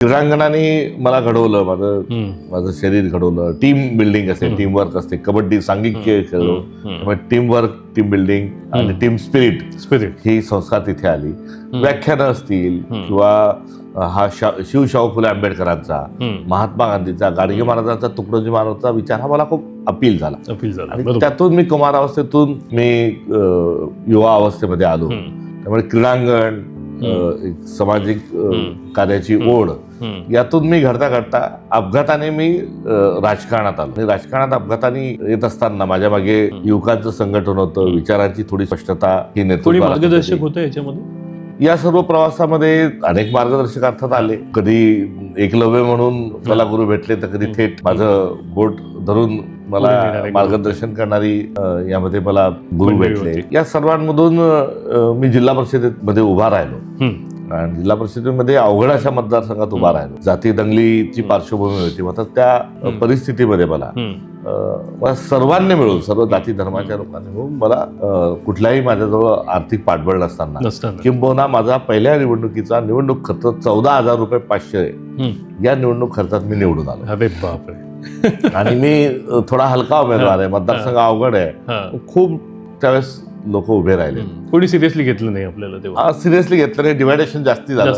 क्रीडांगणाने मला घडवलं, माझं शरीर घडवलं. टीम बिल्डिंग असते, टीम वर्क असते. कबड्डी सांघिक खेळ खेळलो, त्यामुळे टीम वर्क, टीम बिल्डिंग आणि टीम स्पिरिट ही संस्कार तिथे आली. व्याख्यानं असतील किंवा हा शिवशाहू फुले आंबेडकरांचा, महात्मा गांधीचा, गाडगे महाराजांचा, तुकडोजी महाराजांचा विचार हा मला खूप अपील झाला. आणि त्यातून मी कुमार अवस्थेतून मी युवा अवस्थेमध्ये आलो. त्यामुळे क्रीडांगण, सामाजिक कार्याची ओढ यातून मी घडता अपघाताने मी राजकारणात आलो. राजकारणात अपघाताने येत असताना माझ्या मागे युवकांचं संघटन होतं, विचारांची थोडी स्पष्टता ही नेतृत्व मार्गदर्शक होतं याच्यामध्ये. या सर्व प्रवासामध्ये अनेक मार्गदर्शक अर्थात आले. कधी एकलव्य म्हणून मला गुरु भेटले, तर कधी थेट माझं बोट धरून मला मार्गदर्शन करणारी यामध्ये मला गुरु भेटले. या सर्वांमधून मी जिल्हा परिषदेमध्ये उभा राहिलो आणि जिल्हा परिषदेमध्ये अवघड अशा मतदारसंघात उभा राहिलो. जाती दंगलीची पार्श्वभूमी होती. मात्र त्या परिस्थितीमध्ये मला सर्वांनी मिळून, सर्व जाती धर्माच्या लोकांनी मिळून मला कुठल्याही माझ्याजवळ आर्थिक पाठबळ नसताना किंबहुना माझा पहिल्या निवडणुकीचा निवडणूक खर्च 14,500 या निवडणूक खर्चात मी निवडून आलो. अरे बापरे. आणि मी थोडा हलका उमेदवार आहे, मतदारसंघ अवघड आहे. खूप त्यावेळेस लोक उभे राहिले. कोणी सिरियसली घेतलं नाही आपल्याला तेव्हा. सिरियसली घेतलं नाही. डिव्हायडेशन जास्ती झालं.